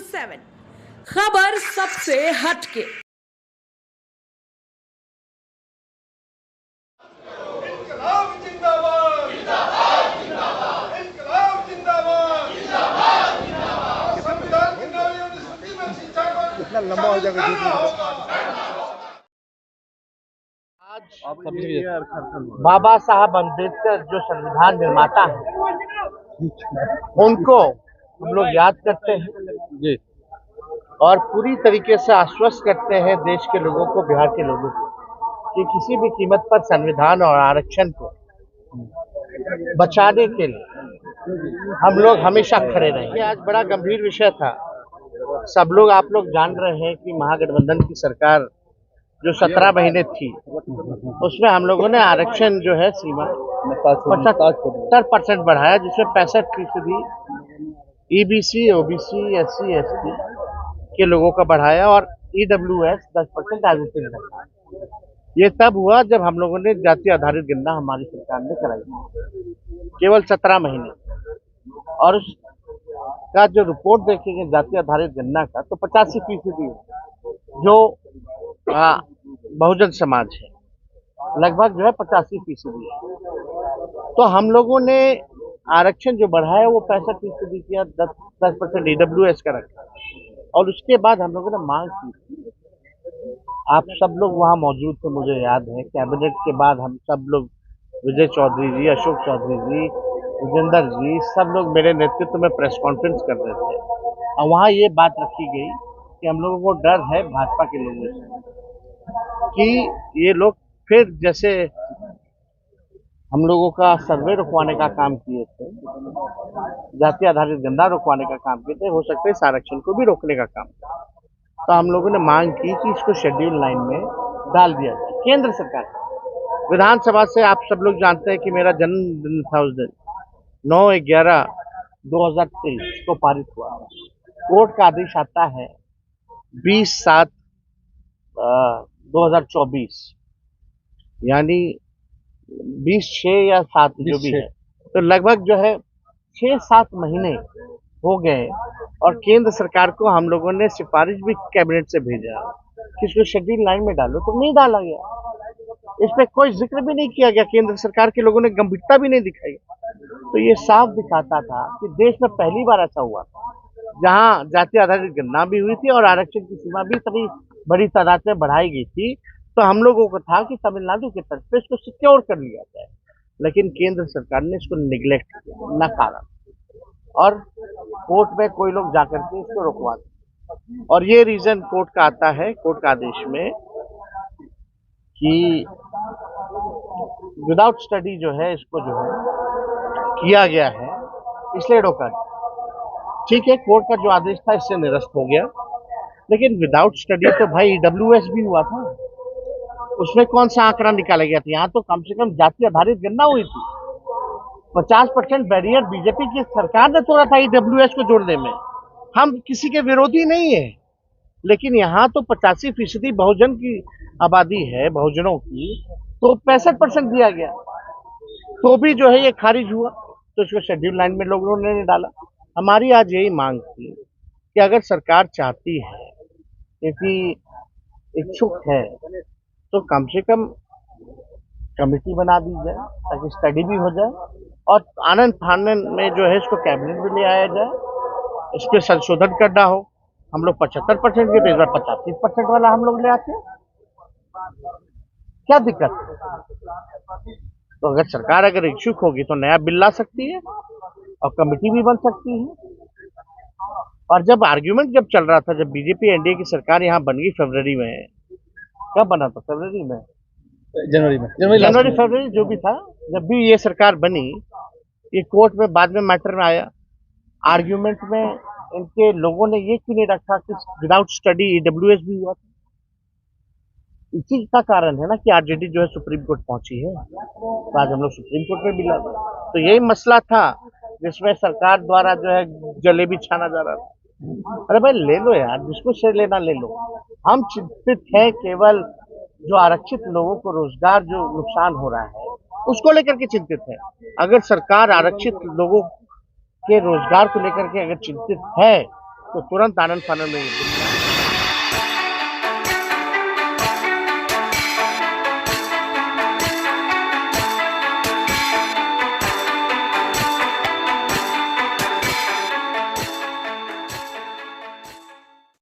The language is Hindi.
7 खबर सबसे हटके। इनकलाब जिंदाबाद जिंदाबाद जिंदाबाद इनकलाब जिंदाबाद जिंदाबाद जिंदाबाद संविधान की नालियों की सूची में शिक्षा को कितना लंबा हो जाएगा बाबा साहब अम्बेडकर जो संविधान निर्माता है उनको हम लोग याद करते हैं जी, और पूरी तरीके से आश्वस्त करते हैं देश के लोगों को, बिहार के लोगों को, कि किसी भी कीमत पर संविधान और आरक्षण को बचाने के लिए हम लोग हमेशा खड़े रहेंगे। आज बड़ा गंभीर विषय था। सब लोग, आप लोग जान रहे हैं कि महागठबंधन की सरकार जो 17 महीने थी उसमें हम लोगों ने आरक्षण जो है सीमा 75% बढ़ाया, जिसमें 65% ईबीसी, ओबीसी, एससी, एसटी के लोगों का बढ़ाया और ईडब्ल्यूएस 10% एज। ये तब हुआ जब हम लोगों ने जाति आधारित गणना हमारी सरकार ने कराई, केवल 17 महीने। और उसका जो रिपोर्ट देखेंगे जाति आधारित गणना का, तो 85% जो बहुजन समाज है, लगभग जो है 85% है। तो हम लोगों ने आरक्षण जो बढ़ाया वो 65% किया, 10% ईडब्ल्यूएस का रखा। और उसके बाद हम लोगों ने मांग की, आप सब लोग वहाँ मौजूद थे, मुझे याद है, कैबिनेट के बाद हम सब लोग, विजय चौधरी जी, अशोक चौधरी जी, विजेंद्र जी, सब लोग मेरे नेतृत्व में प्रेस कॉन्फ्रेंस कर रहे थे। और वहाँ ये बात रखी गई कि हम लोगों को डर है भाजपा के लोगों से कि ये लोग फिर जैसे हम लोगों का सर्वे रुकवाने का काम किए थे, जाति आधारित गणना रुकवाने का काम किए थे, हो सकता है इस आरक्षण को भी रोकने का काम। तो हम लोगों ने मांग की कि इसको शेड्यूल लाइन में डाल दिया जाए। केंद्र सरकार विधानसभा से, आप सब लोग जानते हैं कि मेरा जन्मदिन था उस दिन, 9/11/2023 को पारित हुआ। कोर्ट का आदेश आता है 20/7/2024, यानी 20/6 या 7 जो भी है, तो लगभग जो है 6-7 महीने हो गए। और केंद्र सरकार को हम लोगों ने सिफारिश भी कैबिनेट से भेजा कि इसको शेड्यूल लाइन में डालो, तो नहीं डाला गया। इस पे कोई जिक्र भी नहीं किया गया, केंद्र सरकार के लोगों ने गंभीरता भी नहीं दिखाई। तो ये साफ दिखाता था कि देश में पहली बार ऐसा हुआ जहां जाति आधारित गणना भी हुई थी और आरक्षण की सीमा भी इतनी बड़ी तादाद में बढ़ाई गई थी। तो हम लोगों को था कि तमिलनाडु की तरफ से इसको सिक्योर कर लिया जाए, लेकिन केंद्र सरकार ने इसको निगलेक्ट किया, नकारा, और कोर्ट में कोई लोग जाकर के इसको रुकवा दें। और ये रीजन कोर्ट का आता है, कोर्ट का आदेश में, कि विदाउट स्टडी जो है इसको जो है किया गया है, इसलिए रोका गया। ठीक है, कोर्ट का जो आदेश था इससे निरस्त हो गया, लेकिन विदाउट स्टडी तो भाई ईडब्ल्यूएस भी हुआ था, उसमें कौन सा आंकड़ा निकाला गया था? यहाँ तो कम से कम जाति आधारित गणना हुई थी। 50% बैरियर बीजेपी की सरकार ने तोड़ा था ईडब्ल्यूएस को जोड़ने में। हम किसी के विरोधी नहीं है, लेकिन यहाँ तो 85% बहुजन की आबादी है, बहुजनों की, तो 65% दिया गया, तो भी जो है ये खारिज हुआ। तो इसको शेड्यूल लाइन में लोगों ने नहीं डाला। हमारी आज यही मांग थी कि अगर सरकार चाहती है, यदि इच्छुक है, तो कम से कम कमेटी बना दी जाए ताकि स्टडी भी हो जाए, और आनंद फानन में जो है इसको कैबिनेट में ले आया जाए, इस पर संशोधन करना हो। हम लोग 75% के, तो इस बार 85% वाला हम लोग ले आते हैं, क्या दिक्कत है? तो अगर सरकार अगर इच्छुक होगी तो नया बिल ला सकती है और कमेटी भी बन सकती है। और जब आर्ग्यूमेंट जब चल रहा था, जब बीजेपी एनडीए की सरकार यहाँ बन गई फरवरी में, कब बना था? फरवरी में, जनवरी फरवरी जो भी था, जब भी ये सरकार बनी, ये कोर्ट में बाद में मैटर में आया, आर्ग्यूमेंट में इनके लोगों ने ये क्यों नहीं रखा कि विदाउट स्टडी ईडब्ल्यूएस भी हुआ था? इसी का कारण है ना कि आरजेडी जो है सुप्रीम कोर्ट पहुंची है, तो आज हम लोग सुप्रीम कोर्ट में मिला। तो यही मसला था जिसमें सरकार द्वारा जो है जलेबी छाना जा रहा था। अरे भाई ले लो यार, जिसको से लेना ले लो। हम चिंतित हैं केवल जो आरक्षित लोगों को रोजगार जो नुकसान हो रहा है उसको लेकर के चिंतित है। अगर सरकार आरक्षित लोगों के रोजगार को लेकर के अगर चिंतित है तो तुरंत आनंद फानन में